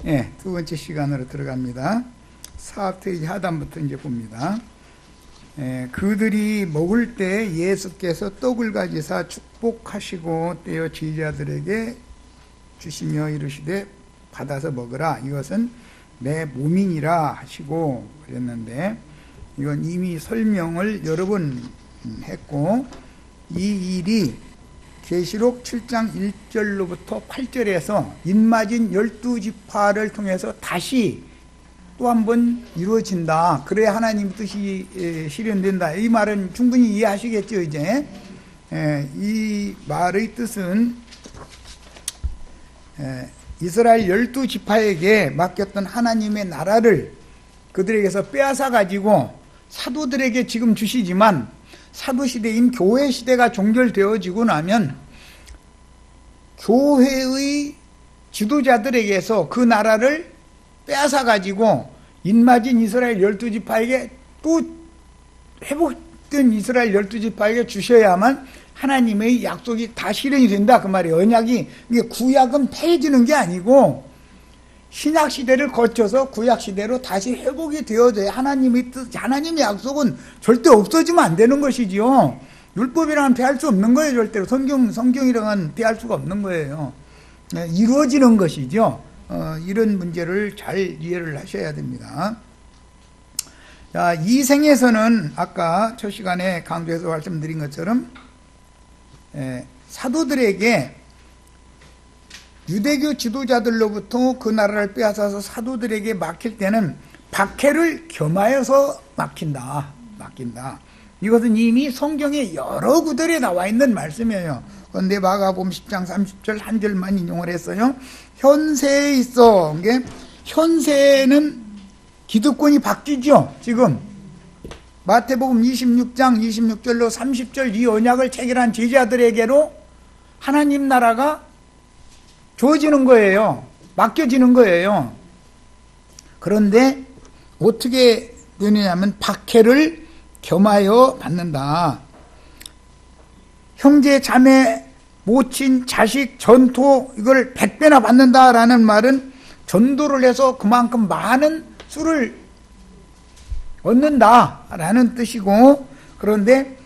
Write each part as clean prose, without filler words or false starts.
예, 두 번째 시간으로 들어갑니다. 4페이지 하단부터 이제 봅니다. 그들이 먹을 때 예수께서 떡을 가지사 축복하시고 떼어 제자들에게 주시며 이르시되 받아서 먹으라, 이것은 내 몸이니라 하시고 그랬는데, 이건 이미 설명을 여러 번 했고, 이 일이 계시록 7장 1절로부터 8절에서 인마진 12지파를 통해서 다시 또 한 번 이루어진다. 그래야 하나님 뜻이 실현된다. 이 말은 충분히 이해하시겠죠, 이제. 이 말의 뜻은 이스라엘 12지파에게 맡겼던 하나님의 나라를 그들에게서 빼앗아 가지고 사도들에게 지금 주시지만, 사도시대인 교회시대가 종결되어지고 나면 교회의 지도자들에게서 그 나라를 빼앗아 가지고 인마진 이스라엘 12지파에게 또 회복된 이스라엘 12지파에게 주셔야만 하나님의 약속이 다 실현이 된다, 그 말이에요. 언약이, 이게 구약은 폐해지는 게 아니고 신약시대를 거쳐서 구약시대로 다시 회복이 되어져야 하나님의 뜻, 하나님의 약속은 절대 없어지면 안 되는 것이지요. 율법이랑은 피할 수 없는 거예요, 절대로. 성경이랑은 피할 수가 없는 거예요. 이루어지는 것이죠. 이런 문제를 잘 이해를 하셔야 됩니다. 자, 이 생에서는 아까 첫 시간에 강조해서 말씀드린 것처럼 사도들에게 유대교 지도자들로부터 그 나라를 빼앗아서 사도들에게 맡길 때는 박해를 겸하여서 맡긴다. 이것은 이미 성경에 여러 구절에 나와 있는 말씀이에요. 그런데 마가복음 10장 30절 한 절만 인용을 했어요. 현세에 있어. 이게 현세에는 기득권이 바뀌죠. 지금 마태복음 26장 26절로 30절 이 언약을 체결한 제자들에게로 하나님 나라가 주어지는 거예요. 맡겨지는 거예요. 그런데 어떻게 되느냐면 박해를 겸하여 받는다. 형제, 자매, 모친, 자식, 전토, 이걸 100배나 받는다라는 말은 전도를 해서 그만큼 많은 수를 얻는다라는 뜻이고, 그런데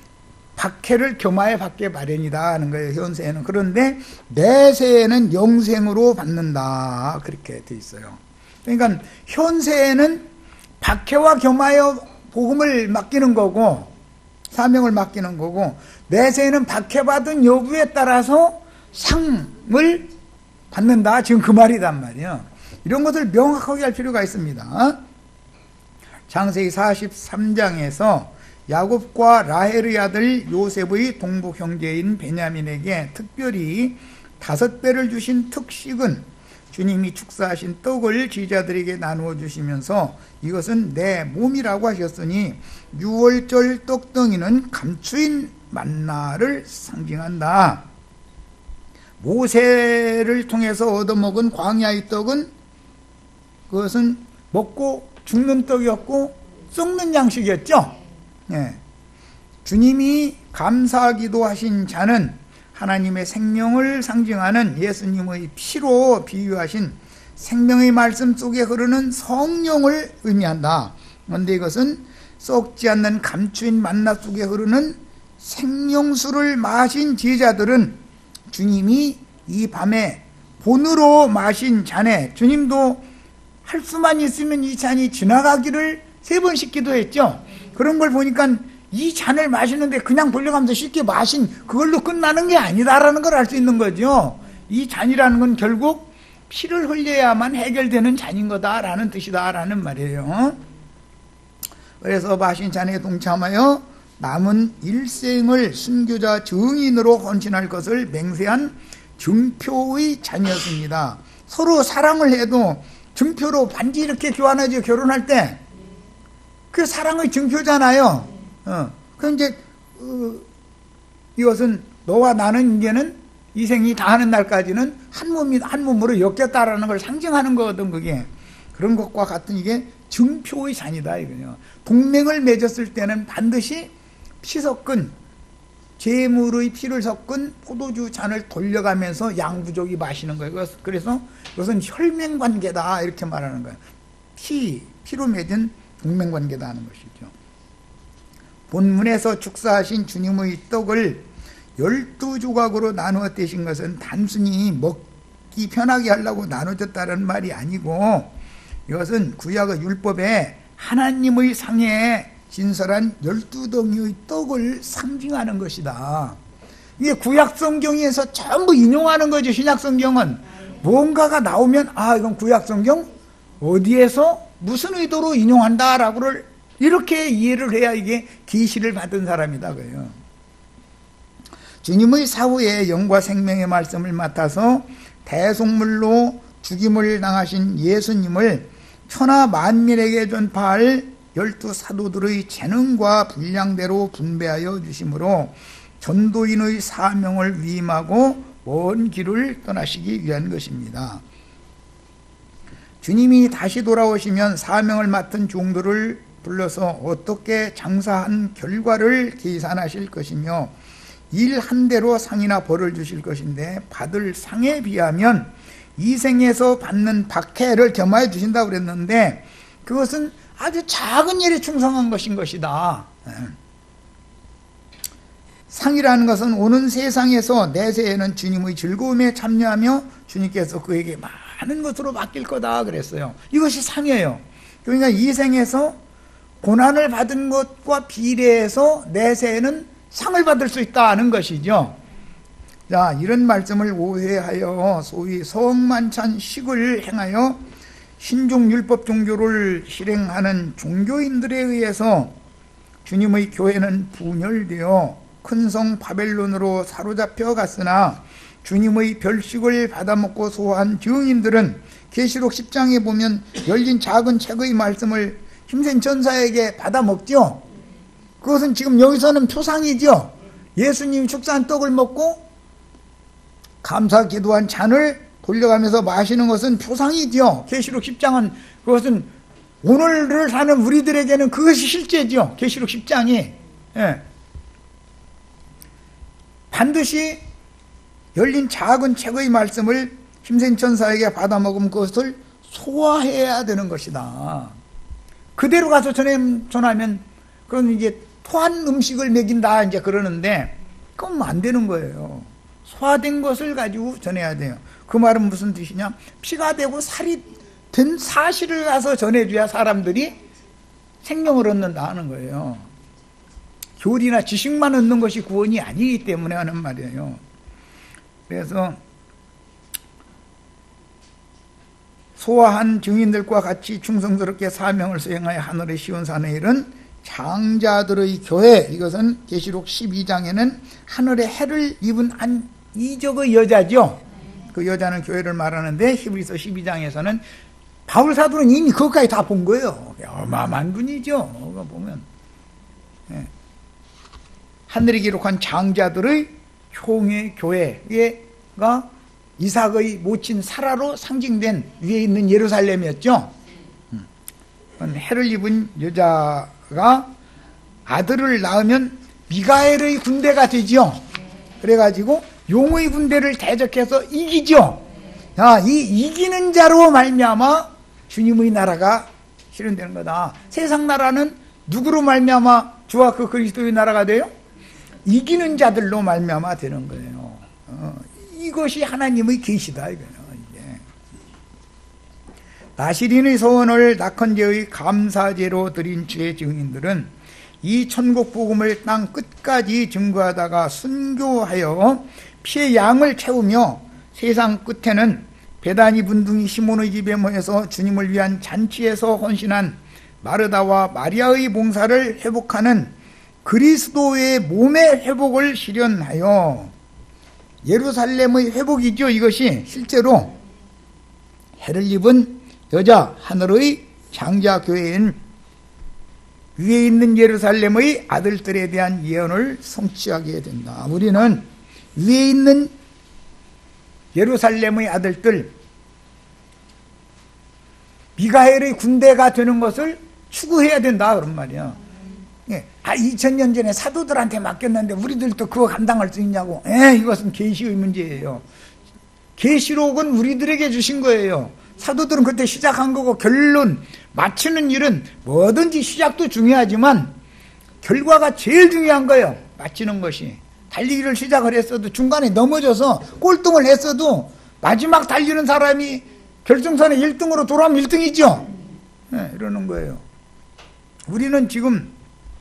박해를 겸하여 받게 마련이다 하는 거예요, 현세에는. 그런데 내세에는 영생으로 받는다, 그렇게 돼 있어요. 그러니까 현세에는 박해와 겸하여 복음을 맡기는 거고 사명을 맡기는 거고, 내세에는 박해받은 여부에 따라서 상을 받는다, 지금 그 말이단 말이에요. 이런 것을 명확하게 할 필요가 있습니다. 창세기 43장에서 야곱과 라헬의 아들 요셉의 동복 형제인 베냐민에게 특별히 5배를 주신 특식은 주님이 축사하신 떡을 제자들에게 나누어 주시면서 이것은 내 몸이라고 하셨으니 6월절 떡덩이는 감추인 만나를 상징한다. 모세를 통해서 얻어먹은 광야의 떡은 그것은 먹고 죽는 떡이었고 썩는 양식이었죠. 주님이 감사하기도 하신 잔은 하나님의 생명을 상징하는 예수님의 피로 비유하신 생명의 말씀 속에 흐르는 성령을 의미한다. 그런데 이것은 썩지 않는 감추인 만나 속에 흐르는 생명수를 마신 제자들은 주님이 이 밤에 본으로 마신 잔에, 주님도 할 수만 있으면 이 잔이 지나가기를 3번씩 기도했죠. 그런 걸 보니까 이 잔을 마시는데 그냥 벌려가면서 쉽게 마신 그걸로 끝나는 게 아니다라는 걸 알 수 있는 거죠. 이 잔이라는 건 결국 피를 흘려야만 해결되는 잔인 거다라는 뜻이다라는 말이에요. 그래서 마신 잔에 동참하여 남은 일생을 순교자 증인으로 헌신할 것을 맹세한 증표의 잔이었습니다. 서로 사랑을 해도 증표로 반지 이렇게 교환하죠. 결혼할 때 그 사랑의 증표잖아요. 그럼 이제 이것은 너와 나는 이제는 이 생이 다하는 날까지는 한 몸으로 엮였다라는 걸 상징하는 거거든. 그게 그런 것과 같은 이게 증표의 잔이다 이거요. 동맹을 맺었을 때는 반드시 피 섞은 제물의 피를 섞은 포도주 잔을 돌려가면서 양부족이 마시는 거예요. 그래서 이것은 혈맹관계다 이렇게 말하는 거예요. 피로 맺은 동맹관계다 하는 것이죠. 본문에서 축사하신 주님의 떡을 12조각으로 나누어 떼신 것은 단순히 먹기 편하게 하려고 나눠줬다는 말이 아니고, 이것은 구약의 율법에 하나님의 상에 진설한 12덩이의 떡을 상징하는 것이다. 이게 구약 성경에서 전부 인용하는 거죠. 신약 성경은 뭔가가 나오면 이건 구약 성경 어디에서 무슨 의도로 인용한다라고를 이렇게 이해를 해야 이게 계시를 받은 사람이다 그래요. 주님의 사후에 영과 생명의 말씀을 맡아서 대속물로 죽임을 당하신 예수님을 천하 만민에게 전파할 12사도들의 재능과 분량대로 분배하여 주심으로 전도인의 사명을 위임하고 먼 길을 떠나시기 위한 것입니다. 주님이 다시 돌아오시면 사명을 맡은 종들을 불러서 어떻게 장사한 결과를 계산하실 것이며 일 한 대로 상이나 벌을 주실 것인데, 받을 상에 비하면 이 생에서 받는 박해를 겸하여 주신다고 그랬는데, 그것은 아주 작은 일에 충성한 것인 것이다. 상이라는 것은 오는 세상에서 내세에는 주님의 즐거움에 참여하며 주님께서 그에게 많은 것으로 맡길 거다 그랬어요. 이것이 상이에요. 그러니까 이 생에서 고난을 받은 것과 비례해서 내세에는 상을 받을 수 있다는 것이죠. 자, 이런 말씀을 오해하여 소위 성만찬식을 행하여 신종율법 종교를 실행하는 종교인들에 의해서 주님의 교회는 분열되어 큰 성 바벨론으로 사로잡혀 갔으나, 주님의 별식을 받아먹고 소화한 증인들은 계시록 10장에 보면 열린 작은 책의 말씀을 힘센 천사에게 받아먹죠. 그것은 지금 여기서는 표상이죠. 예수님이 축사한 떡을 먹고 감사 기도한 잔을 돌려가면서 마시는 것은 표상이죠. 계시록 10장은 그것은 오늘을 사는 우리들에게는 그것이 실제죠. 계시록 10장이. 반드시 열린 작은 책의 말씀을 힘센 천사에게 받아먹으면 그것을 소화해야 되는 것이다. 그대로 가서 전하면 그건 이게 토한 음식을 먹인다 이제 그러는데, 그건 안 되는 거예요. 소화된 것을 가지고 전해야 돼요. 그 말은 무슨 뜻이냐? 피가 되고 살이 된 사실을 가서 전해줘야 사람들이 생명을 얻는다 하는 거예요. 교리나 지식만 얻는 것이 구원이 아니기 때문에 하는 말이에요. 그래서 소화한 증인들과 같이 충성스럽게 사명을 수행하여 하늘의 시온산에 이른 장자들의 교회, 이것은 계시록 12장에는 하늘의 해를 입은 한 이적의 여자죠. 그 여자는 교회를 말하는데, 히브리서 12장에서는 바울 사도는 이미 그것까지 다 본 거예요. 어마어마한 분이죠. 그거 보면 하늘이 기록한 장자들의 총회 교회가 이삭의 모친 사라로 상징된 위에 있는 예루살렘이었죠. 해를 입은 여자가 아들을 낳으면 미가엘의 군대가 되죠. 그래가지고 용의 군대를 대적해서 이기죠. 이 이기는 자로 말미암아 주님의 나라가 실현되는 거다. 세상 나라는 누구로 말미암아 주와 그 그리스도의 나라가 돼요? 이기는 자들로 말미암아 되는 거예요. 이것이 하나님의 계시다 이거예요. 나시린의 소원을 낙헌제의 감사제로 드린 주의 증인들은 이 천국 복음을 땅 끝까지 증거하다가 순교하여 피의 양을 채우며 세상 끝에는 베다니 분둥이 시몬의 집에 모여서 주님을 위한 잔치에서 헌신한 마르다와 마리아의 봉사를 회복하는 그리스도의 몸의 회복을 실현하여, 예루살렘의 회복이죠. 이것이 실제로 해를 입은 여자 하늘의 장자교회인 위에 있는 예루살렘의 아들들에 대한 예언을 성취하게 된다. 우리는 위에 있는 예루살렘의 아들들, 미가엘의 군대가 되는 것을 추구해야 된다 그런 말이야. 예. 2000년 전에 사도들한테 맡겼는데 우리들도 그거 감당할 수 있냐고. 이것은 계시의 문제예요. 계시록은 우리들에게 주신 거예요. 사도들은 그때 시작한 거고, 결론 마치는 일은 뭐든지 시작도 중요하지만 결과가 제일 중요한 거예요. 마치는 것이. 달리기를 시작을 했어도 중간에 넘어져서 꼴등을 했어도 마지막 달리는 사람이 결승선에 1등으로 돌아오면 1등이죠. 이러는 거예요. 우리는 지금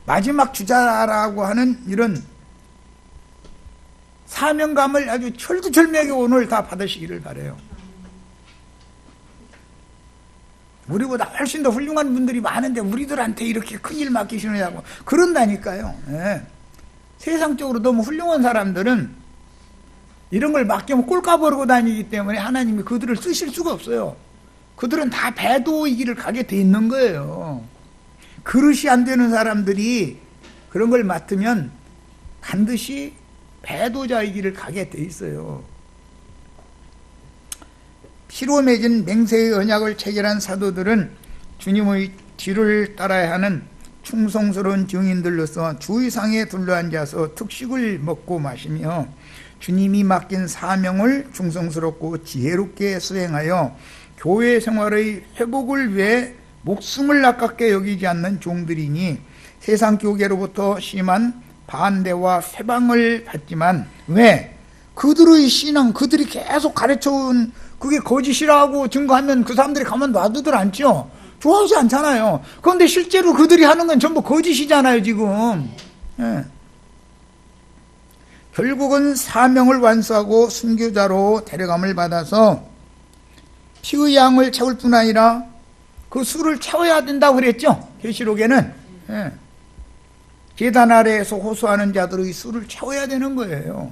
마지막 주자라고 하는 이런 사명감을 아주 철두철미하게 오늘 다 받으시기를 바라요. 우리보다 훨씬 더 훌륭한 분들이 많은데 우리들한테 이렇게 큰일 맡기시느냐고 그런다니까요. 세상적으로 너무 훌륭한 사람들은 이런 걸 맡기면 꼴값 버리고 다니기 때문에 하나님이 그들을 쓰실 수가 없어요. 그들은 다 배도의 길을 가게 돼 있는 거예요. 그릇이 안 되는 사람들이 그런 걸 맡으면 반드시 배도자의 길을 가게 돼 있어요. 피로 맺은 맹세의 언약을 체결한 사도들은 주님의 뒤를 따라야 하는 충성스러운 증인들로서 주의상에 둘러앉아서 특식을 먹고 마시며 주님이 맡긴 사명을 충성스럽고 지혜롭게 수행하여 교회 생활의 회복을 위해 목숨을 아깝게 여기지 않는 종들이니 세상 교계로부터 심한 반대와 회방을 받지만 왜? 그들의 신앙, 그들이 계속 가르쳐온 그게 거짓이라고 증거하면 그 사람들이 가만 놔두들 않죠. 좋아하지 않잖아요. 그런데 실제로 그들이 하는 건 전부 거짓이잖아요, 지금. 결국은 사명을 완수하고 순교자로 데려감을 받아서 피의 양을 채울 뿐 아니라 그 수를 채워야 된다고 그랬죠. 계시록에는. 계단 아래에서 호소하는 자들의 수를 채워야 되는 거예요.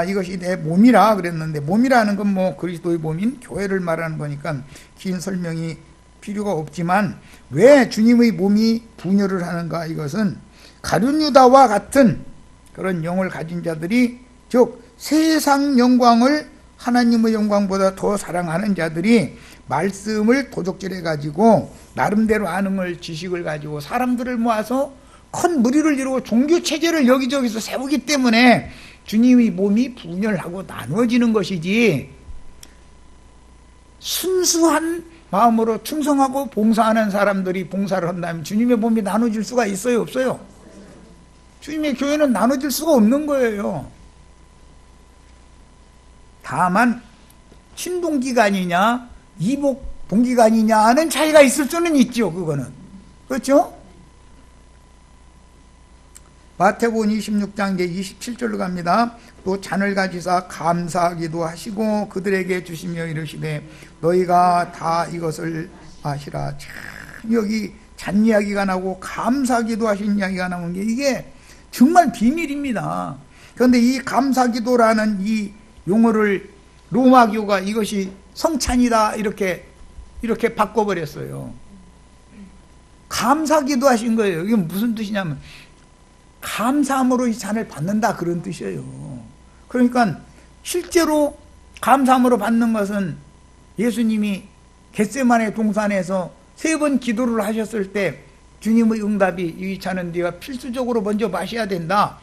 이것이 내 몸이라 그랬는데, 몸이라는 건 뭐 그리스도의 몸인 교회를 말하는 거니까 긴 설명이 필요가 없지만, 왜 주님의 몸이 분열을 하는가? 이것은 가룟 유다와 같은 그런 영을 가진 자들이, 즉 세상 영광을 하나님의 영광보다 더 사랑하는 자들이 말씀을 도적질해 가지고 나름대로 아는 걸, 지식을 가지고 사람들을 모아서 큰 무리를 이루고 종교 체제를 여기저기서 세우기 때문에 주님의 몸이 분열하고 나누어지는 것이지, 순수한 마음으로 충성하고 봉사하는 사람들이 봉사를 한다면 주님의 몸이 나눠질 수가 있어요, 없어요? 주님의 교회는 나눠질 수가 없는 거예요. 다만 친동기간이냐 이복 동기간이냐는 차이가 있을 수는 있죠. 그거는 그렇죠? 마태복음 26장 이제 27절로 갑니다. 또 잔을 가지사 감사하기도 하시고 그들에게 주시며 이르시되 너희가 다 이것을 아시라. 참 여기 잔 이야기가 나오고 감사기도 하신 이야기가 나오는 게 이게 정말 비밀입니다. 그런데 이 감사기도라는 이 용어를 로마교가 이것이 성찬이다 이렇게 바꿔버렸어요. 감사기도 하신 거예요. 이게 무슨 뜻이냐면 감사함으로 이 잔을 받는다 그런 뜻이에요. 그러니까 실제로 감사함으로 받는 것은 예수님이 겟세마네 동산에서 3번 기도를 하셨을 때 주님의 응답이 이 잔은 네가 필수적으로 먼저 마셔야 된다.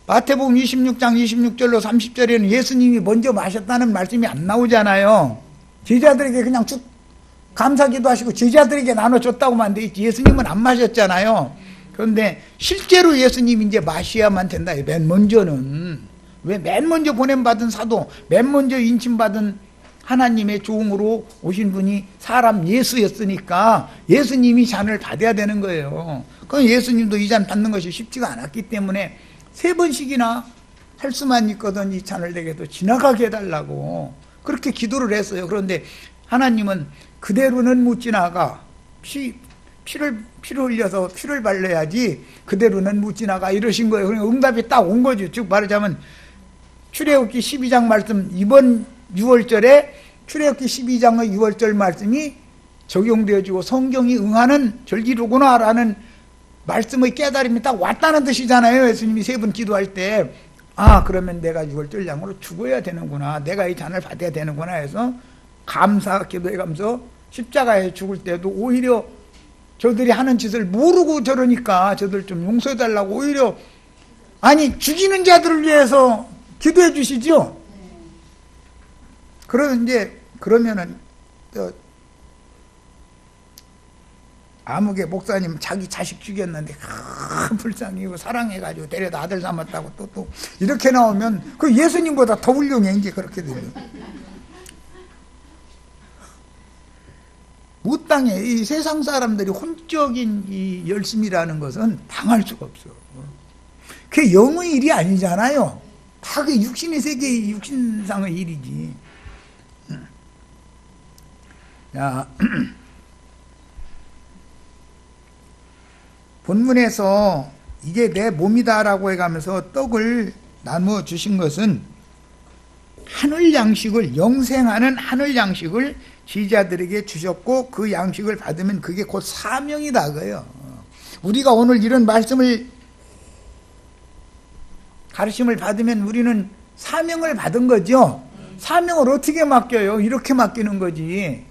마태복음 26장 26절로 30절에는 예수님이 먼저 마셨다는 말씀이 안 나오잖아요. 제자들에게 그냥 쭉 감사기도 하시고 제자들에게 나눠줬다고만 돼 있지 예수님은 안 마셨잖아요. 그런데 실제로 예수님이 이제 마셔야만 된다. 맨 먼저는. 왜 맨 먼저 보냄받은 사도, 맨 먼저 인침받은 하나님의 종으로 오신 분이 사람 예수였으니까 예수님이 잔을 받아야 되는 거예요. 그럼 예수님도 이 잔 받는 것이 쉽지가 않았기 때문에 3번씩이나 할 수만 있거든 이 잔을 내게도 지나가게 해달라고 그렇게 기도를 했어요. 그런데 하나님은 그대로는 못 지나가. 피를 흘려서 피를 발라야지 그대로는 못 지나가 이러신 거예요. 그러니까 응답이 딱 온 거죠. 즉 말하자면 출애굽기 12장 말씀 이번 6월절에 출애굽기 12장의 6월절 말씀이 적용되어지고 성경이 응하는 절기로구나 라는 말씀의 깨달음이 딱 왔다는 뜻이잖아요. 예수님이 3번 기도할 때 그러면 내가 6월절 양으로 죽어야 되는구나, 내가 이 잔을 받아야 되는구나 해서 감사 기도해가면서 십자가에 죽을 때도 오히려 저들이 하는 짓을 모르고 저러니까 저들 좀 용서해달라고 오히려 아니 죽이는 자들을 위해서 기도해 주시죠. 그러면은 아무개 목사님 자기 자식 죽였는데 불쌍히고 사랑해가지고 데려다 아들 삼았다고 또 이렇게 나오면 그 예수님보다 더 훌륭해. 이제 그렇게 되면 못 당해. 이 세상 사람들이 혼적인 이 열심이라는 것은 당할 수가 없어. 그게 영의 일이 아니잖아요. 다 그 육신의 세계의 육신상의 일이지. 자, 본문에서 이게 내 몸이다라고 해가면서 떡을 나누어 주신 것은 하늘 양식을, 영생하는 하늘 양식을 지자들에게 주셨고 그 양식을 받으면 그게 곧 사명이다 그래요. 우리가 오늘 이런 말씀을 가르침을 받으면 우리는 사명을 받은 거죠. 사명을 어떻게 맡겨요? 이렇게 맡기는 거지.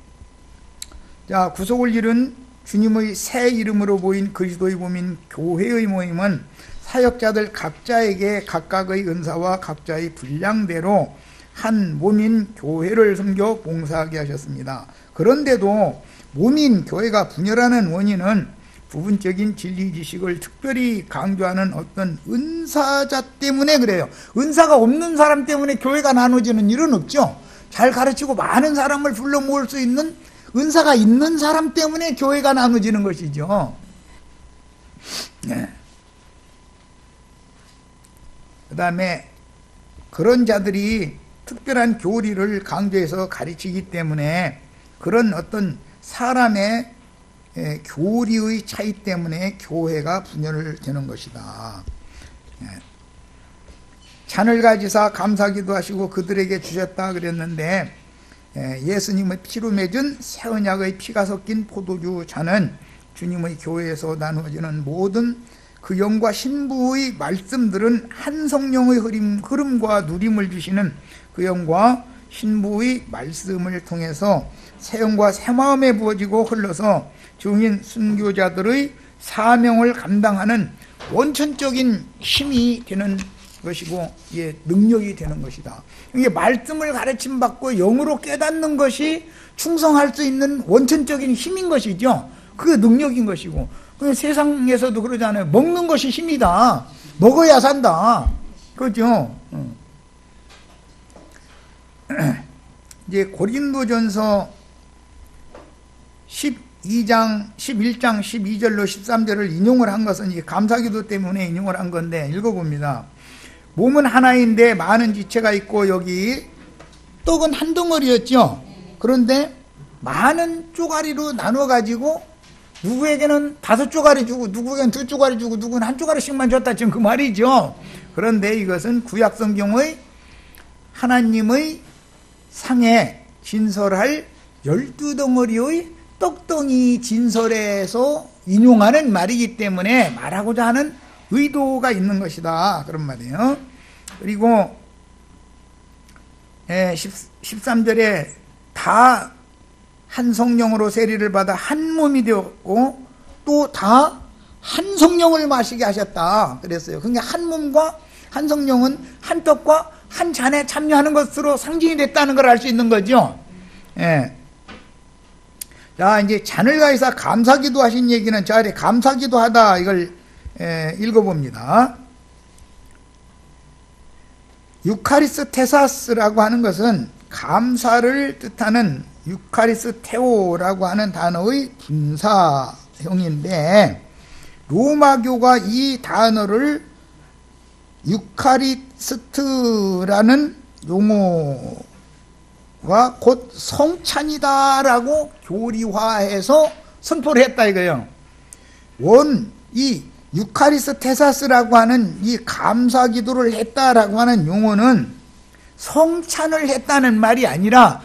자, 구속을 이룬 주님의 새 이름으로 보인 그리스도의 몸인 교회의 모임은 사역자들 각자에게 각각의 은사와 각자의 분량대로 한 몸인 교회를 섬겨 봉사하게 하셨습니다. 그런데도 몸인 교회가 분열하는 원인은 부분적인 진리 지식을 특별히 강조하는 어떤 은사자 때문에 그래요. 은사가 없는 사람 때문에 교회가 나눠지는 일은 없죠. 잘 가르치고 많은 사람을 불러 모을 수 있는 은사가 있는 사람 때문에 교회가 나눠지는 것이죠. 네. 그 다음에 그런 자들이 특별한 교리를 강조해서 가르치기 때문에 그런 어떤 사람의 교리의 차이 때문에 교회가 분열되는 것이다. 잔을 가지사 감사기도 하시고 그들에게 주셨다 그랬는데 예수님의 피로 맺은 새 언약의 피가 섞인 포도주 잔은 주님의 교회에서 나누어지는 모든 그 영과 신부의 말씀들은 한 성령의 흐름과 누림을 주시는 그 영과 신부의 말씀을 통해서 새 영과 새 마음에 부어지고 흘러서 증인 순교자들의 사명을 감당하는 원천적인 힘이 되는 것이고 능력이 되는 것이다. 이게 말씀을 가르침 받고 영으로 깨닫는 것이 충성할 수 있는 원천적인 힘인 것이죠. 그게 능력인 것이고 세상에서도 그러잖아요. 먹는 것이 힘이다. 먹어야 산다. 그렇죠. 이제 고린도전서 11장 12절로 13절을 인용을 한 것은 이 감사기도 때문에 인용을 한 건데 읽어봅니다. 몸은 하나인데 많은 지체가 있고 여기 떡은 한 덩어리였죠. 그런데 많은 쪼가리로 나눠 가지고 누구에게는 5쪼가리 주고 누구에게는 2쪼가리 주고 누구는 1쪼가리씩만 줬다 지금 그 말이죠. 그런데 이것은 구약 성경의 하나님의 상에 진설할 12덩어리의 떡덩이 진설에서 인용하는 말이기 때문에 말하고자 하는 의도가 있는 것이다 그런 말이에요. 그리고 13절에 다 한 성령으로 세리를 받아 한 몸이 되었고 또 다 한 성령을 마시게 하셨다 그랬어요. 그러니까 한 몸과 한 성령은 한 떡과 한 잔에 참여하는 것으로 상징이 됐다는 걸 알 수 있는 거죠. 예. 자, 이제 잔을 가해서 감사기도 하신 얘기는 저 아래 감사기도 하다 이걸 읽어봅니다. 유카리스테사스라고 하는 것은 감사를 뜻하는 유카리스테오라고 하는 단어의 분사형인데 로마교가 이 단어를 유카리스트라는 용어와 곧 성찬이다라고 교리화해서 선포를 했다 이거예요. 이 유카리스테사스라고 하는 이 감사기도를 했다라고 하는 용어는 성찬을 했다는 말이 아니라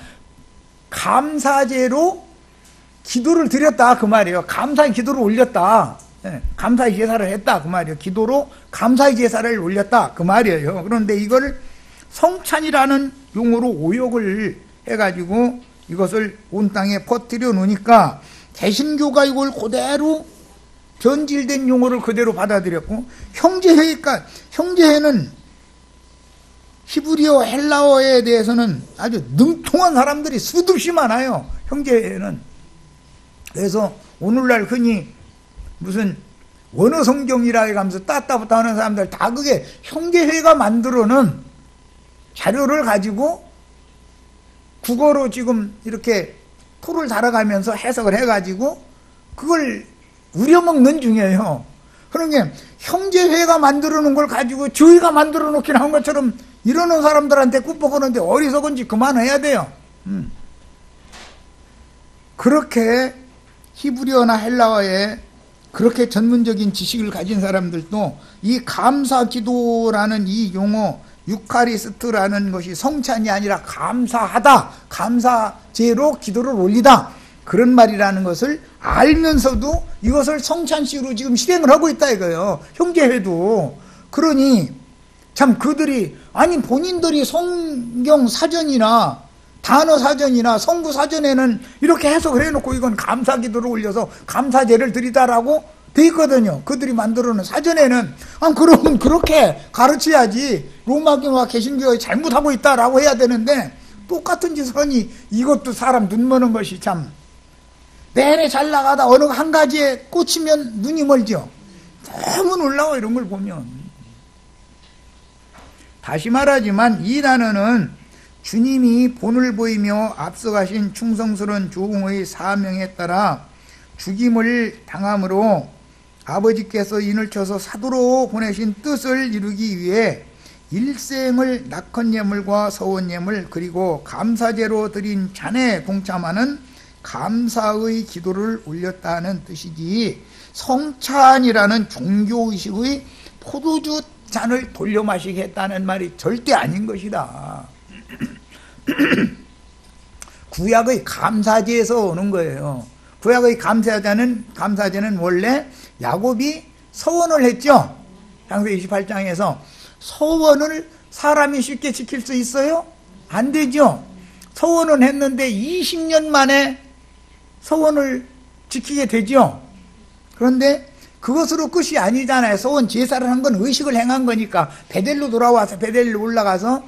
감사제로 기도를 드렸다 그 말이에요. 감사의 기도를 올렸다. 감사의 제사를 했다 그 말이에요. 기도로 감사의 제사를 올렸다 그 말이에요. 그런데 이걸 성찬이라는 용어로 오역을 해가지고 이것을 온 땅에 퍼뜨려 놓으니까 개신교가 이걸 그대로 변질된 용어를 그대로 받아들였고, 형제회니까 형제회는 히브리어 헬라어에 대해서는 아주 능통한 사람들이 수없이 많아요. 형제회는. 그래서 오늘날 흔히 무슨 원어 성경이라 해가면서 따따부터 하는 사람들 다 그게 형제회가 만들어놓은 자료를 가지고 국어로 지금 이렇게 토를 달아가면서 해석을 해가지고 그걸 우려먹는 중이에요. 그러니까 형제회가 만들어놓은 걸 가지고 저희가 만들어 놓긴 한 것처럼 이러는 사람들한테 굽어보는데 어리석은지 그만해야 돼요. 그렇게 히브리어나 헬라어에 그렇게 전문적인 지식을 가진 사람들도 이 감사기도라는 이 용어, 유카리스트라는 것이 성찬이 아니라 감사하다, 감사제로 기도를 올리다, 그런 말이라는 것을 알면서도 이것을 성찬식으로 지금 실행을 하고 있다 이거예요. 형제회도. 그러니 참 그들이, 아니 본인들이 성경 사전이나 단어 사전이나 성구 사전에는 이렇게 해석을 해놓고 이건 감사기도를 올려서 감사제를 드리다라고 돼 있거든요. 그들이 만들어놓은 사전에는. 그러면 그렇게 가르쳐야지. 로마교와 개신교가 잘못하고 있다라고 해야 되는데 똑같은 짓을 하니 이것도 사람 눈 머는 것이 참, 내내 잘 나가다 어느 한 가지에 꽂히면 눈이 멀죠. 너무 놀라워 이런 걸 보면. 다시 말하지만 이 단어는 주님이 본을 보이며 앞서가신 충성스러운 종의 사명에 따라 죽임을 당함으로 아버지께서 인을 쳐서 사도로 보내신 뜻을 이루기 위해 일생을 낙헌 예물과 서원 예물 그리고 감사제로 드린 잔에 동참하는 감사의 기도를 올렸다는 뜻이지, 성찬이라는 종교의식의 포도주 잔을 돌려 마시게 했다는 말이 절대 아닌 것이다. 구약의 감사제에서 오는 거예요. 구약의 감사제는 원래 야곱이 서원을 했죠. 창세기 28장에서. 서원을 사람이 쉽게 지킬 수 있어요? 안 되죠. 서원은 했는데 20년 만에 서원을 지키게 되죠. 그런데 그것으로 끝이 아니잖아요. 서원 제사를 한 건 의식을 행한 거니까 베델로 돌아와서 베델로 올라가서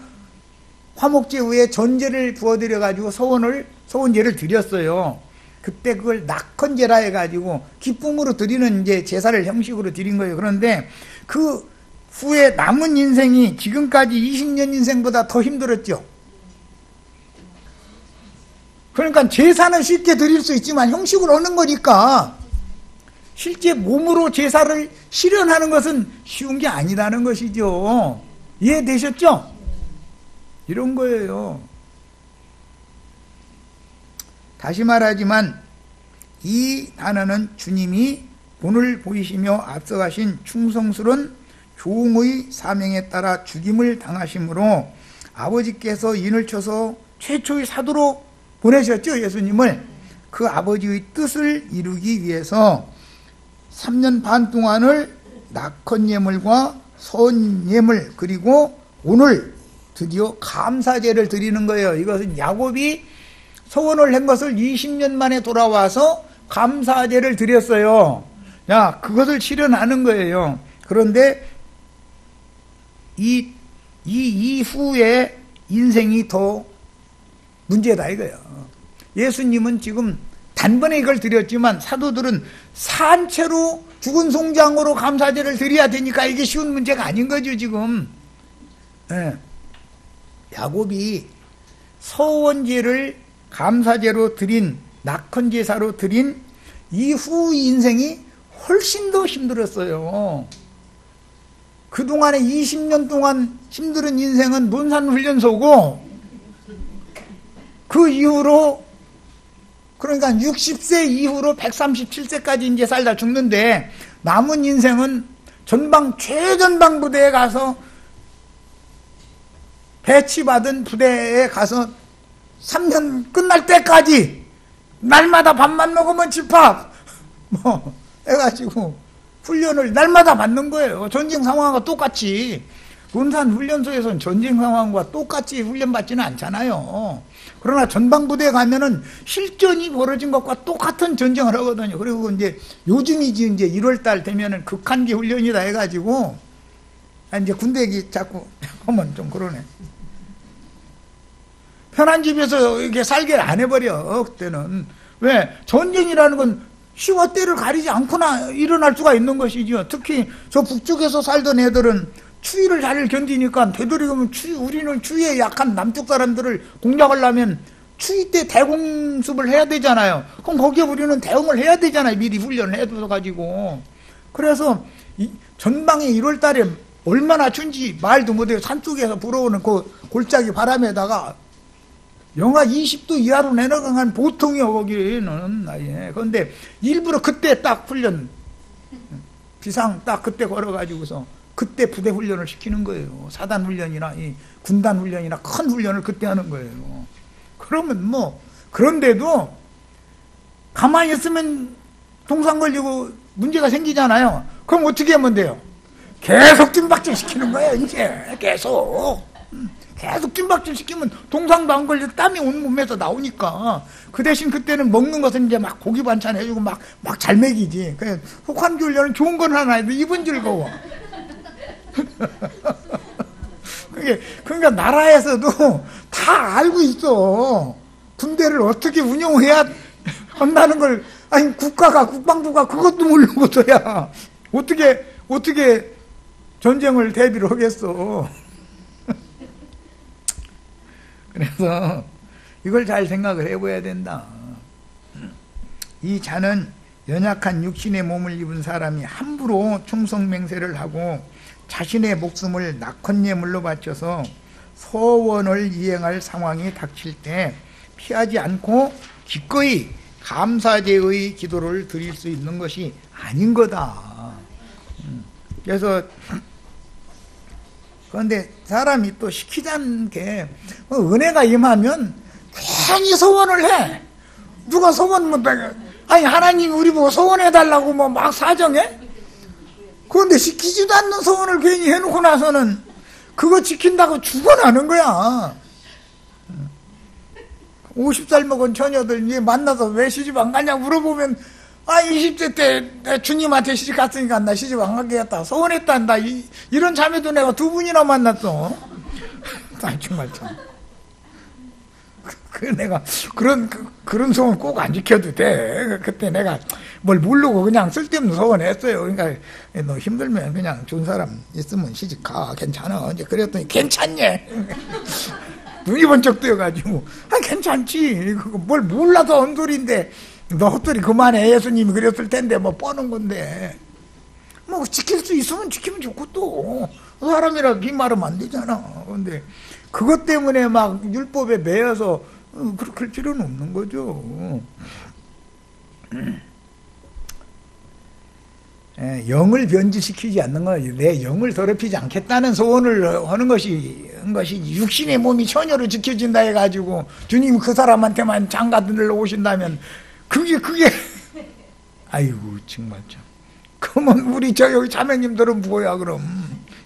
화목제 위에 전제를 부어드려 가지고 서원제를 드렸어요. 그때 그걸 낙헌제라 해가지고 기쁨으로 드리는 이제 제사를 형식으로 드린 거예요. 그런데 그 후에 남은 인생이 지금까지 20년 인생보다 더 힘들었죠. 그러니까 제사는 쉽게 드릴 수 있지만 형식으로 하는 거니까 실제 몸으로 제사를 실현하는 것은 쉬운 게 아니라는 것이죠. 이해되셨죠? 이런 거예요. 다시 말하지만 이 단어는 주님이 본을 보이시며 앞서가신 충성스러운 종의 사명에 따라 죽임을 당하심으로 아버지께서 인을 쳐서 최초의 사도로 보내셨죠. 예수님을. 그 아버지의 뜻을 이루기 위해서 3년 반 동안을 낙헌 예물과 선 예물 그리고 오늘 드디어 감사제를 드리는 거예요. 이것은 야곱이 서원을 한 것을 20년 만에 돌아와서 감사제를 드렸어요. 야, 그것을 실현하는 거예요. 그런데 이 이후에 인생이 더 문제다 이거예요. 예수님은 지금 단번에 이걸 드렸지만 사도들은 산채로 죽은 송장으로 감사제를 드려야 되니까 이게 쉬운 문제가 아닌 거죠 지금. 네. 야곱이 서원제를 감사제로 드린, 낙헌제사로 드린 이후 인생이 훨씬 더 힘들었어요. 그동안에 20년 동안 힘든 인생은 논산훈련소고, 그 이후로, 그러니까 60세 이후로 137세까지 이제 살다 죽는데, 남은 인생은 최전방 부대에 가서 배치받은 부대에 가서 3년 끝날 때까지 날마다 밥만 먹으면 집합 해가지고 훈련을 날마다 받는 거예요. 전쟁 상황과 똑같이. 군산훈련소에서는 전쟁 상황과 똑같이 훈련받지는 않잖아요. 그러나 전방부대에 가면은 실전이 벌어진 것과 똑같은 전쟁을 하거든요. 그리고 이제 요즘이지 이제 1월달 되면은 극한기 훈련이다 해가지고 이제 군대 얘기 자꾸 하면 좀 그러네. 편한 집에서 이렇게 살게 안 해버려 그때는. 왜? 전쟁이라는 건 시와 때를 가리지 않거나 일어날 수가 있는 것이죠. 특히 저 북쪽에서 살던 애들은 추위를 잘 견디니까 되도록이면 우리는 추위에 약한 남쪽 사람들을 공략하려면 추위 때 대공습을 해야 되잖아요. 그럼 거기에 우리는 대응을 해야 되잖아요. 미리 훈련을 해둬가지고. 그래서 전방에 1월 달에 얼마나 춘지 말도 못해요. 산속에서 불어오는 그 골짜기 바람에다가 영하 20도 이하로 내려가면 보통이요, 거기는. 예. 그런데 일부러 그때 딱 훈련, 비상 딱 그때 걸어가지고서 그때 부대 훈련을 시키는 거예요. 사단 훈련이나 이 군단 훈련이나 큰 훈련을 그때 하는 거예요. 그러면 뭐, 그런데도 가만히 있으면 동상 걸리고 문제가 생기잖아요. 그럼 어떻게 하면 돼요? 계속 찜박질 시키는 거예요, 이제. 계속 찜박질 시키면 동상도 안 걸려 땀이 온몸에서 나오니까. 그 대신 그때는 먹는 것은 이제 막 고기 반찬 해주고 막 잘 먹이지. 혹한기 훈련은 좋은 건 하나 해도 입은 즐거워. 그러니까 나라에서도 다 알고 있어. 군대를 어떻게 운영해야 한다는 걸. 아니 국방부가 그것도 모르고서야 어떻게 전쟁을 대비를 하겠어. 그래서 이걸 잘 생각을 해봐야 된다. 이 자는 연약한 육신의 몸을 입은 사람이 함부로 충성맹세를 하고 자신의 목숨을 낙헌예물로 바쳐서 서원을 이행할 상황이 닥칠 때 피하지 않고 기꺼이 감사제의 기도를 드릴 수 있는 것이 아닌 거다. 그래서 그런데 사람이 또 시키자는 게 은혜가 임하면 괜히 소원을 해. 누가 소원 못 하게. 아니 하나님이 우리 보고 소원해달라고 뭐 막 사정해? 그런데 시키지도 않는 소원을 괜히 해놓고 나서는 그거 지킨다고 죽어나는 거야. 50살 먹은 처녀들 이제 만나서 왜 시집 안 가냐 물어보면 20대 때 내 주님한테 시집 갔으니까 나 시집 안 가겠다 소원했단다. 이런 자매도 내가 2분이나 만났어. 정말 참. 내가 그런 소원 꼭 안 지켜도 돼. 그때 내가 뭘 모르고 그냥 쓸데없는 소원 했어요. 그러니까 너 힘들면 그냥 좋은 사람 있으면 시집 가. 괜찮아. 이제 그랬더니 괜찮냐? 눈이 번쩍 뜨여가지고 괜찮지. 그거 뭘 몰라서 언소리인데 너 헛소리 그만해. 예수님이 그랬을 텐데 뭐 뻔한 건데 뭐 지킬 수 있으면 지키면 좋고 또 사람이라 빈말하면 안 되잖아. 근데 그것 때문에 막 율법에 매여서 그럴 필요는 없는 거죠. 영을 변질시키지 않는 거예요. 내 영을 더럽히지 않겠다는 소원을 하는 것이 육신의 몸이 처녀로 지켜진다 해가지고 주님 그 사람한테만 장가들러 오신다면 그게 아이고 정말 참. 그러면 우리 여기 자매님들은 뭐야 그럼.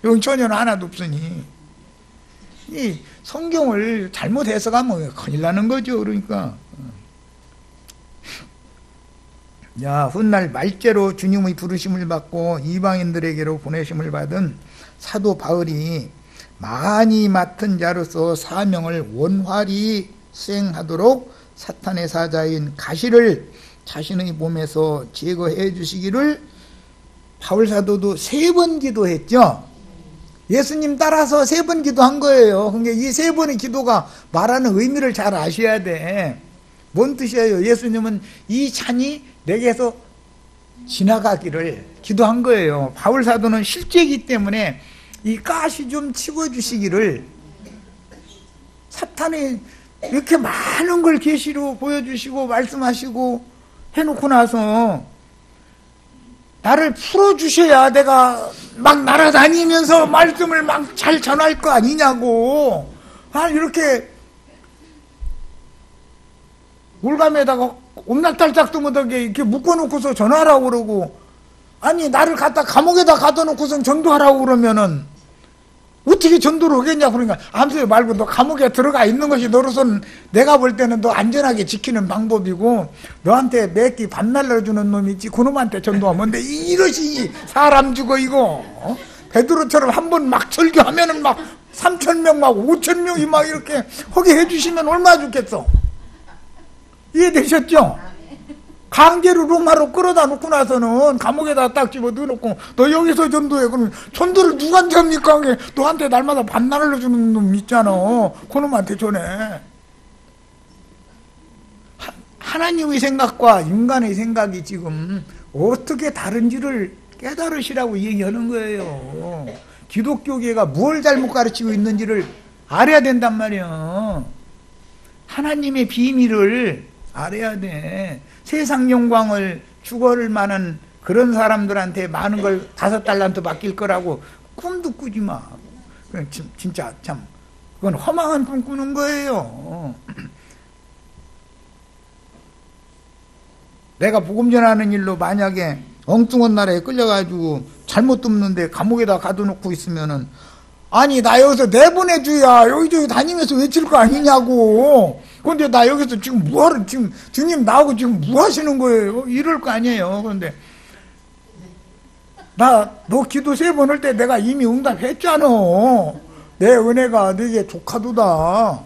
여기 처녀는 하나도 없으니 이 성경을 잘못 해석하면 큰일 나는 거죠. 그러니까 훗날 말째로 주님의 부르심을 받고 이방인들에게로 보내심을 받은 사도 바울이 많이 맡은 자로서 사명을 원활히 수행하도록 사탄의 사자인 가시를 자신의 몸에서 제거해 주시기를 바울 사도도 3번 기도했죠. 예수님 따라서 3번 기도한 거예요. 그러니까 이 3번의 기도가 말하는 의미를 잘 아셔야 돼. 뭔 뜻이에요? 예수님은 이 찬이 내게서 지나가기를 기도한 거예요. 바울 사도는 실제이기 때문에 이 가시 좀 치워주시기를. 사탄이 이렇게 많은 걸 계시로 보여주시고 말씀하시고 해놓고 나서 나를 풀어주셔야 내가 막 날아다니면서 말씀을 막 잘 전할 거 아니냐고. 이렇게 올감에다가 옴날달짝도 못하게 이렇게 묶어놓고서 전화하라고 그러고, 아니 나를 갖다 감옥에다 가둬놓고선 전도하라고 그러면은 어떻게 전도를 하겠냐 그러니까 암소리 말고 너 감옥에 들어가 있는 것이 너로서는 내가 볼 때는 너 안전하게 지키는 방법이고 너한테 매끼 밥 날려주는 놈이 있지 그놈한테 전도하면 돼. 이러시 사람 죽어 이거. 베드로처럼 한번 막 설교하면은 막 3,000명 막 5,000명이 막 이렇게 하게 해주시면 얼마나 좋겠어. 이해되셨죠? 강제로 로마로 끌어다 놓고 나서는 감옥에다 딱 집어 넣어놓고 너 여기서 전도해. 그러면 전도를 누구한테 합니까? 너한테 날마다 밥 날려주는 놈 있잖아. 그놈한테 전해. 하나님의 생각과 인간의 생각이 지금 어떻게 다른지를 깨달으시라고 얘기하는 거예요. 기독교계가 뭘 잘못 가르치고 있는지를 알아야 된단 말이야. 하나님의 비밀을 알아야 돼. 세상 영광을 추구할 만한 그런 사람들한테 많은 걸 5달란트 맡길 거라고 꿈도 꾸지 마. 진짜 참 그건 허망한 꿈 꾸는 거예요. 내가 복음 전하는 일로 만약에 엉뚱한 나라에 끌려가지고 잘못 굽는데 감옥에다 가둬놓고 있으면은 아니 나 여기서 내보내줘야 여기저기 다니면서 외칠 거 아니냐고. 근데 나 여기서 지금 뭐하러 지금 주님 나오고 지금 뭐 하시는 거예요? 이럴 거 아니에요. 그런데 나 너 기도 3번 할 때 내가 이미 응답했잖아. 내 은혜가 네게 족하도다.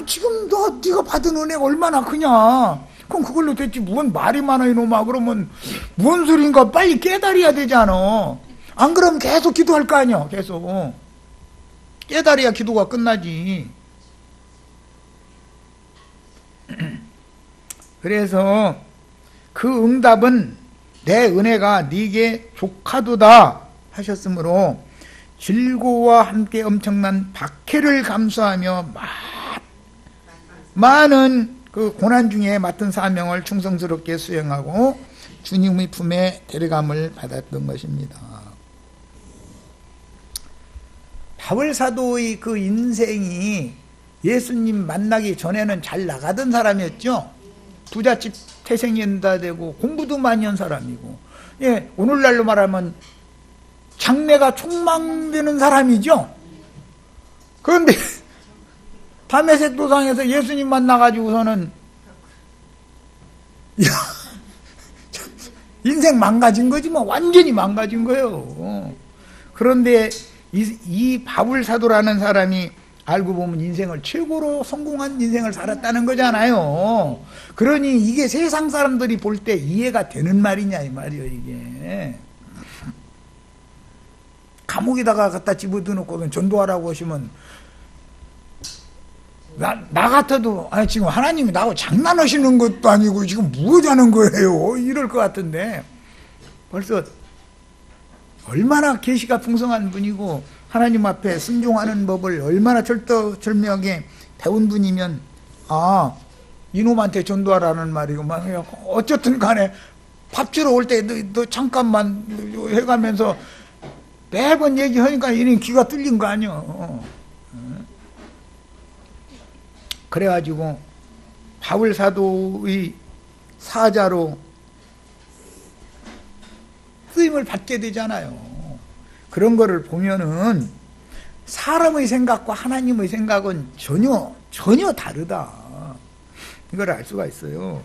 지금 네가 받은 은혜가 얼마나 크냐. 그럼 그걸로 됐지. 뭔 말이 많아 이놈아. 그러면 뭔 소린가 빨리 깨달아야 되잖아. 안 그러면 계속 기도할 거 아니야. 계속 깨달아야 기도가 끝나지. 그래서 그 응답은 내 은혜가 네게 족하도다 하셨으므로 질고와 함께 엄청난 박해를 감수하며 많은 그 고난 중에 맡은 사명을 충성스럽게 수행하고 주님의 품에 데려감을 받았던 것입니다. 바울 사도의 그 인생이 예수님 만나기 전에는 잘 나가던 사람이었죠. 부잣집 태생인다 되고 공부도 많이 한 사람이고, 예, 오늘날로 말하면 장래가 촉망되는 사람이죠. 그런데 다메섹 도상에서 예수님 만나가지고서는 인생 망가진 거지 뭐. 완전히 망가진 거예요. 그런데 이 바울 사도라는 사람이 알고 보면 인생을 최고로 성공한 인생을 살았다는 거잖아요. 그러니 이게 세상 사람들이 볼 때 이해가 되는 말이냐 이 말이에요. 이게 감옥에다가 갖다 집어넣고 전도하라고 하시면 나 같아도 아니 지금 하나님이 나하고 장난하시는 것도 아니고 지금 뭐하자는 거예요 이럴 것 같은데, 벌써 얼마나 계시가 풍성한 분이고 하나님 앞에 순종하는 법을 얼마나 절도절명하게 배운 분이면 이놈한테 전도하라는 말이고 막 어쨌든 간에 밥 주러 올 때 너 잠깐만 해가면서 매번 얘기하니까 이는 귀가 뚫린 거 아니야. 그래가지고 바울 사도의 사자로 쓰임을 받게 되잖아요. 그런 거를 보면은 사람의 생각과 하나님의 생각은 전혀 다르다. 이걸 알 수가 있어요.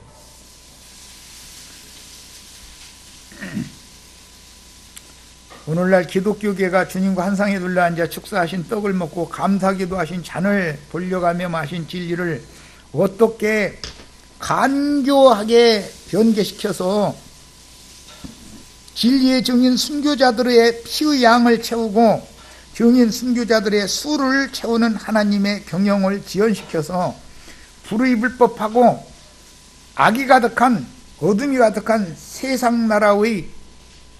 오늘날 기독교계가 주님과 한 상에 둘러앉아 축사하신 떡을 먹고 감사기도 하신 잔을 돌려가며 마신 진리를 어떻게 간교하게 변개시켜서 진리의 증인 순교자들의 피의 양을 채우고 증인 순교자들의 수를 채우는 하나님의 경영을 지연시켜서 불의 불법하고 악이 가득한 어둠이 가득한 세상 나라의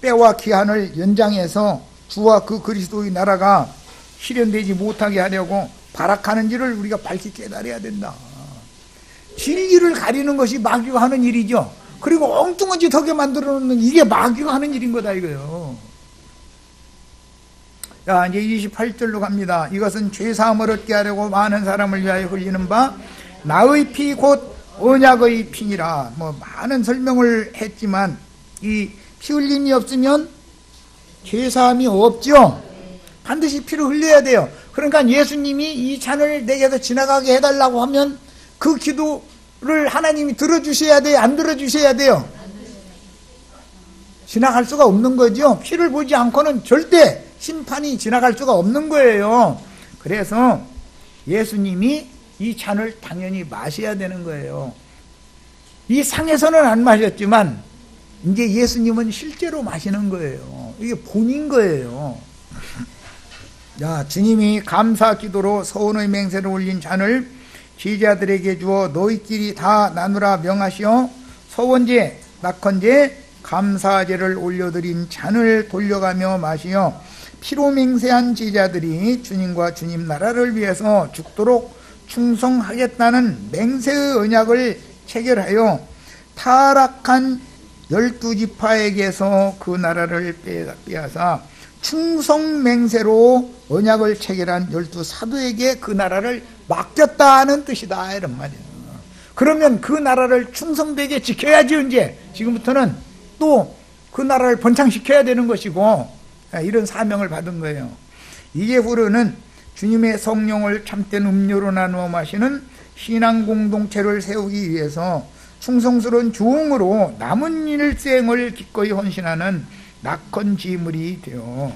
때와 기한을 연장해서 주와 그 그리스도의 나라가 실현되지 못하게 하려고 발악하는지를 우리가 밝히 깨달아야 된다. 진리를 가리는 것이 마귀가 하는 일이죠. 그리고 엉뚱한 짓 하게 만들어 놓는 이게 마귀가 하는 일인 거다 이거요. 자, 이제 28절로 갑니다. 이것은 죄사함을 얻게 하려고 많은 사람을 위하여 흘리는 바 나의 피 곧 언약의 피니라. 많은 설명을 했지만 이 피 흘림이 없으면 죄사함이 없죠. 반드시 피를 흘려야 돼요. 그러니까 예수님이 이 잔을 내게서 지나가게 해달라고 하면 그 기도를 하나님이 들어주셔야 돼요? 안 들어주셔야 돼요? 지나갈 수가 없는 거죠. 피를 보지 않고는 절대 심판이 지나갈 수가 없는 거예요. 그래서 예수님이 이 잔을 당연히 마셔야 되는 거예요. 이 상에서는 안 마셨지만 이제 예수님은 실제로 마시는 거예요. 이게 본인 거예요. 자, 주님이 감사 기도로 서원의 맹세를 올린 잔을 제자들에게 주어 너희끼리 다 나누라 명하시어 서원제, 낙헌제, 감사제를 올려드린 잔을 돌려가며 마시어 피로 맹세한 제자들이 주님과 주님 나라를 위해서 죽도록 충성하겠다는 맹세의 언약을 체결하여 타락한 12지파에게서 그 나라를 빼앗아 충성 맹세로 언약을 체결한 12사도에게 그 나라를 맡겼다는 뜻이다, 이런 말이에요. 그러면 그 나라를 충성되게 지켜야지. 이제 지금부터는 또 그 나라를 번창시켜야 되는 것이고, 이런 사명을 받은 거예요. 이제 후로는 주님의 성령을 참된 음료로 나누어 마시는 신앙 공동체를 세우기 위해서 충성스러운 종으로 남은 일생을 기꺼이 헌신하는 낙헌지물이 되어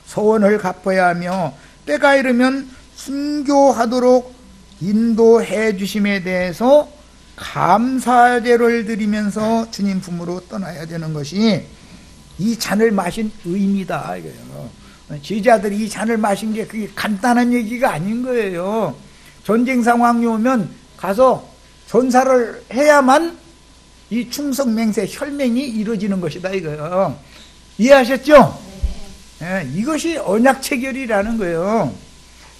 소원을 갚아야 하며 때가 이르면 순교하도록 인도해 주심에 대해서 감사제를 드리면서 주님 품으로 떠나야 되는 것이 이 잔을 마신 의미다, 이거예요. 제자들이 이 잔을 마신 게 그게 간단한 얘기가 아닌 거예요. 전쟁 상황이 오면 가서 전사를 해야만 이 충성맹세 혈맹이 이루어지는 것이다, 이거예요. 이해하셨죠? 네, 이것이 언약 체결이라는 거예요.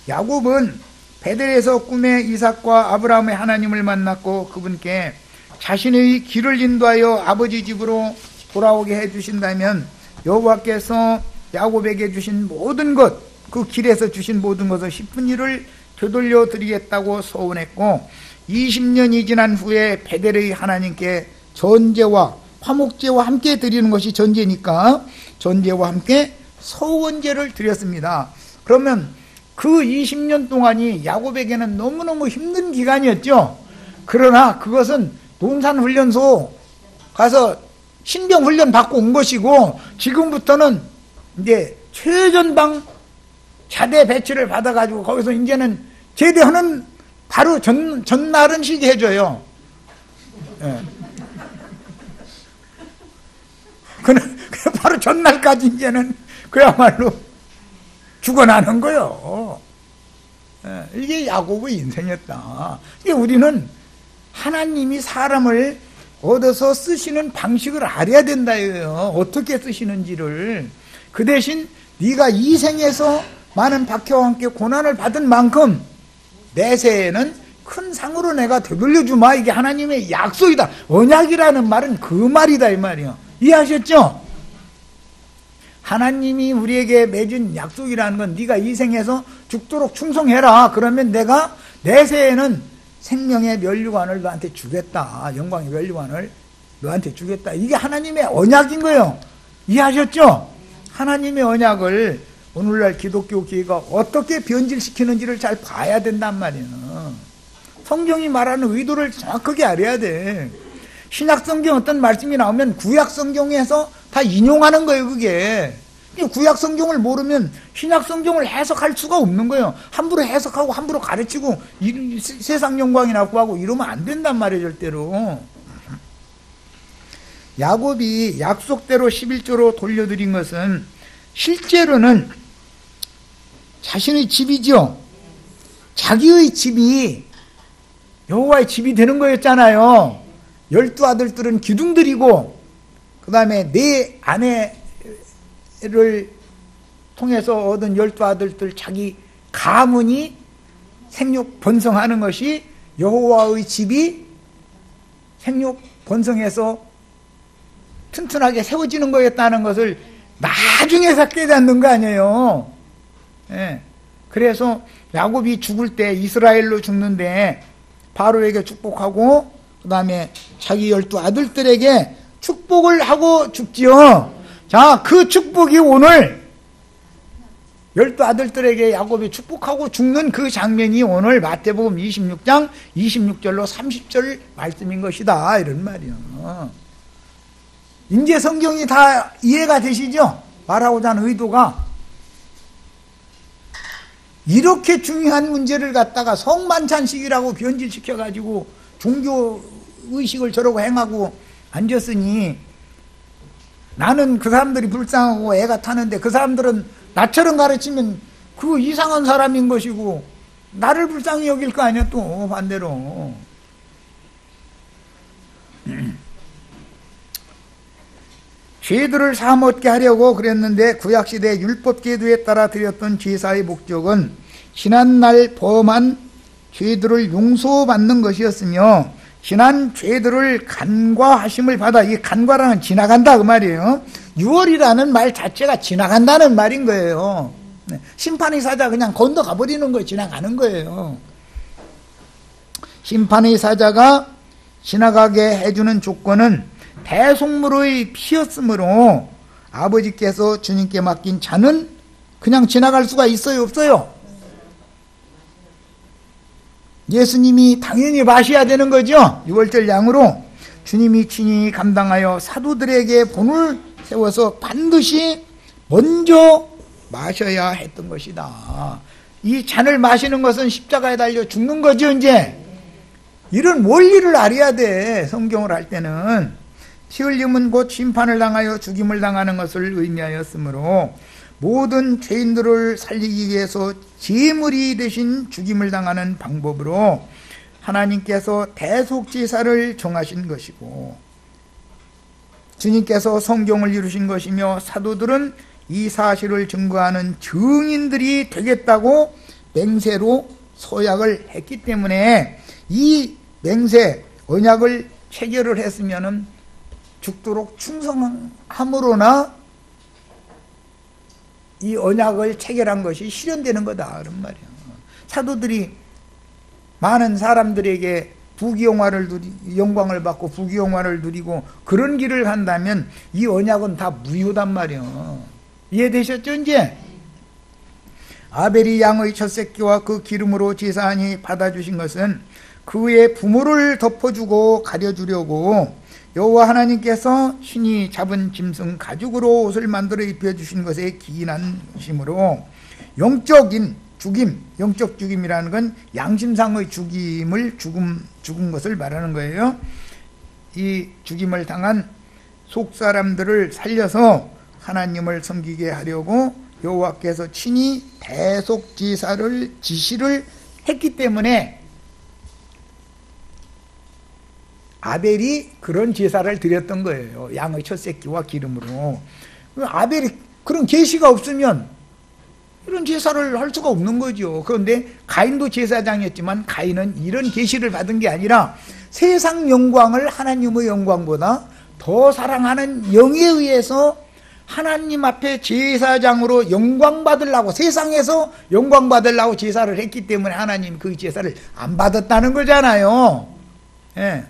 야곱은 베델에서 꿈에 이삭과 아브라함의 하나님을 만났고 그분께 자신의 길을 인도하여 아버지 집으로 돌아오게 해주신다면 여호와께서 야곱에게 주신 모든 것, 그 길에서 주신 모든 것을 10분 일을 되돌려 드리겠다고 서원했고 20년이 지난 후에 베델의 하나님께 전제와 화목제와 함께 드리는 것이 전제니까 전제와 함께 서원제를 드렸습니다. 그러면 그 20년 동안이 야곱에게는 너무너무 힘든 기간이었죠. 그러나 그것은 논산훈련소 가서 신병훈련 받고 온 것이고 지금부터는 이제 최전방 자대 배치를 받아가지고 거기서 이제는 제대하는 바로 전날은 쉬게 해줘요. 예. 그냥 바로 전날까지 이제는 그야말로 죽어나는 거요. 예. 이게 야곱의 인생이었다. 이게 우리는 하나님이 사람을 얻어서 쓰시는 방식을 알아야 된다, 이거예요. 어떻게 쓰시는지를. 그 대신 네가 이 생에서 많은 박해와 함께 고난을 받은 만큼 내세에는 큰 상으로 내가 되돌려주마. 이게 하나님의 약속이다. 언약이라는 말은 그 말이다, 이 말이요. 이해하셨죠? 하나님이 우리에게 맺은 약속이라는 건 네가 이 생에서 죽도록 충성해라. 그러면 내가 내세에는 생명의 면류관을 너한테 주겠다. 영광의 면류관을 너한테 주겠다. 이게 하나님의 언약인 거예요. 이해하셨죠? 하나님의 언약을 오늘날 기독교 교회가 어떻게 변질시키는지를 잘 봐야 된단 말이에요. 성경이 말하는 의도를 정확하게 알아야 돼. 신약성경 어떤 말씀이 나오면 구약성경에서 다 인용하는 거예요, 그게. 구약성경을 모르면 신약성경을 해석할 수가 없는 거예요. 함부로 해석하고 함부로 가르치고 세상 영광이나 구하고 이러면 안 된단 말이에요, 절대로. 야곱이 약속대로 11조로 돌려드린 것은 실제로는 자신의 집이죠. 자기의 집이 여호와의 집이 되는 거였잖아요. 12아들들은 기둥들이고 그 다음에 4아내를 통해서 얻은 12아들들 자기 가문이 생육 번성하는 것이 여호와의 집이 생육 번성해서 튼튼하게 세워지는 거였다는 것을 나중에서 깨닫는 거 아니에요. 예. 그래서 야곱이 죽을 때 이스라엘로 죽는데 바로에게 축복하고 그 다음에 자기 12아들들에게 축복을 하고 죽지요. 자, 그 축복이 오늘 12 아들들에게 야곱이 축복하고 죽는 그 장면이 오늘 마태복음 26장 26절로 30절 말씀인 것이다, 이런 말이요. 이제 성경이 다 이해가 되시죠? 말하고자 하는 의도가. 이렇게 중요한 문제를 갖다가 성만찬식이라고 변질시켜가지고 종교의식을 저러고 행하고 앉았으니, 나는 그 사람들이 불쌍하고 애가 타는데 그 사람들은 나처럼 가르치면 그 이상한 사람인 것이고 나를 불쌍히 여길 거 아니야, 또 반대로. 죄들을 사함없게 하려고 그랬는데 구약시대 율법제도에 따라 드렸던 제사의 목적은 지난날 범한 죄들을 용서받는 것이었으며, 지난 죄들을 간과하심을 받아, 이 간과라는 지나간다 그 말이에요. 6월이라는 말 자체가 지나간다는 말인 거예요. 심판의 사자 그냥 건너가 버리는 거예요. 지나가는 거예요. 심판의 사자가 지나가게 해주는 조건은 대속물의 피였으므로 아버지께서 주님께 맡긴 잔은 그냥 지나갈 수가 있어요, 없어요? 예수님이 당연히 마셔야 되는 거죠. 6월절 양으로 주님이 친히 감당하여 사도들에게 본을 세워서 반드시 먼저 마셔야 했던 것이다. 이 잔을 마시는 것은 십자가에 달려 죽는 거죠, 이제. 이런 원리를 알아야 돼, 성경을 할 때는. 피 흘림은 곧 심판을 당하여 죽임을 당하는 것을 의미하였으므로 모든 죄인들을 살리기 위해서 제물이 대신 죽임을 당하는 방법으로 하나님께서 대속제사를 정하신 것이고, 주님께서 성경을 이루신 것이며, 사도들은 이 사실을 증거하는 증인들이 되겠다고 맹세로 서약을 했기 때문에, 이 맹세 언약을 체결을 했으면은 죽도록 충성함으로나 이 언약을 체결한 것이 실현되는 거다, 그런 말이야. 사도들이 많은 사람들에게 영광을 받고 부귀영화를 누리고 그런 길을 간다면 이 언약은 다 무효단 말이야. 이해되셨죠, 이제? 아벨이 양의 첫 새끼와 그 기름으로 제사하니 받아주신 것은 그의 부모를 덮어주고 가려주려고 여호와 하나님께서 신이 잡은 짐승 가죽으로 옷을 만들어 입혀주신 것에 기인한 심으로 영적인 죽임, 영적 죽임이라는 건 양심상의 죽은 것을 말하는 거예요. 이 죽임을 당한 속사람들을 살려서 하나님을 섬기게 하려고 여호와께서 친히 대속제사를 지시를 했기 때문에 아벨이 그런 제사를 드렸던 거예요. 양의 첫 새끼와 기름으로. 아벨이 그런 계시가 없으면 이런 제사를 할 수가 없는 거죠. 그런데 가인도 제사장이었지만 가인은 이런 계시를 받은 게 아니라 세상 영광을 하나님의 영광보다 더 사랑하는 영에 의해서 하나님 앞에 제사장으로 영광 받으려고, 세상에서 영광 받으려고 제사를 했기 때문에 하나님 그 제사를 안 받았다는 거잖아요. 예.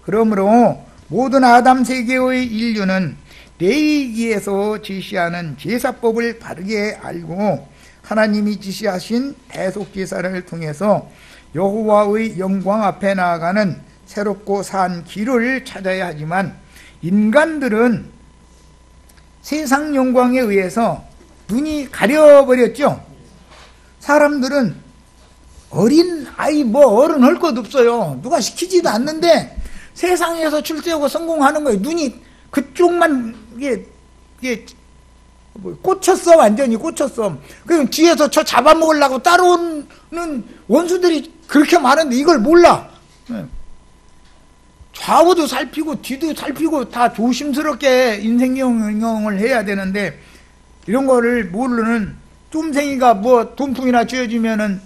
그러므로 모든 아담 세계의 인류는 레위기에서 지시하는 제사법을 바르게 알고 하나님이 지시하신 대속제사를 통해서 여호와의 영광 앞에 나아가는 새롭고 산 길을 찾아야 하지만, 인간들은 세상 영광에 의해서 눈이 가려버렸죠. 사람들은 어린 아이 어른 할 것 없어요. 누가 시키지도 않는데 세상에서 출세하고 성공하는 거예요. 눈이 그쪽만 이게 꽂혔어, 완전히 꽂혔어. 그럼 뒤에서 저 잡아먹으려고 따라오는 원수들이 그렇게 많은데 이걸 몰라. 좌우도 살피고 뒤도 살피고 다 조심스럽게 인생 경영을 해야 되는데, 이런 거를 모르는 쫌생이가 돈풍이나 쥐어주면은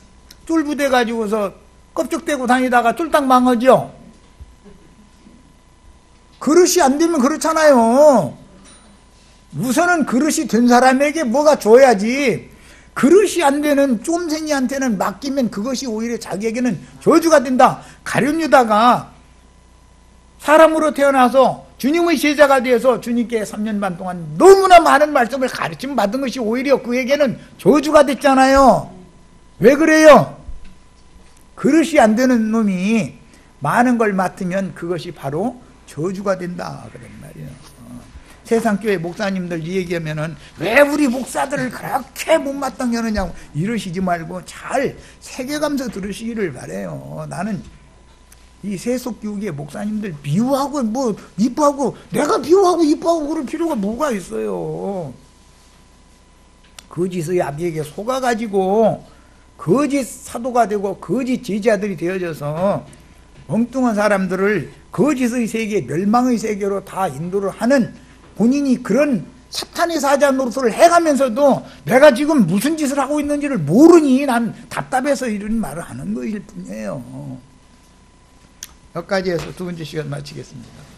쫄부대 가지고서 껍적대고 다니다가 쫄딱 망하죠. 그릇이 안 되면 그렇잖아요. 우선은 그릇이 된 사람에게 뭐가 줘야지. 그릇이 안 되는 쫌생이한테는 맡기면 그것이 오히려 자기에게는 저주가 된다. 가룟유다가 사람으로 태어나서 주님의 제자가 되어서 주님께 3년 반 동안 너무나 많은 말씀을 가르침 받은 것이 오히려 그에게는 저주가 됐잖아요. 왜 그래요? 그릇이 안 되는 놈이 많은 걸 맡으면 그것이 바로 저주가 된다 그런 말이에요. 세상 교회 목사님들 얘기하면은 왜 우리 목사들을 그렇게 못마땅해 하느냐고 이러시지 말고 잘 새겨가면서 들으시기를 바래요. 나는 이 세속교육의 목사님들 비유하고 뭐 이뻐하고 내가 비유하고 이뻐하고 그럴 필요가 뭐가 있어요. 거짓의 아비에게 속아가지고 거짓 사도가 되고 거짓 제자들이 되어져서 엉뚱한 사람들을 거짓의 세계, 멸망의 세계로 다 인도를 하는 본인이 그런 사탄의 사자 노릇을 해가면서도 내가 지금 무슨 짓을 하고 있는지를 모르니 난 답답해서 이런 말을 하는 것일 뿐이에요. 여기까지 해서 두 번째 시간 마치겠습니다.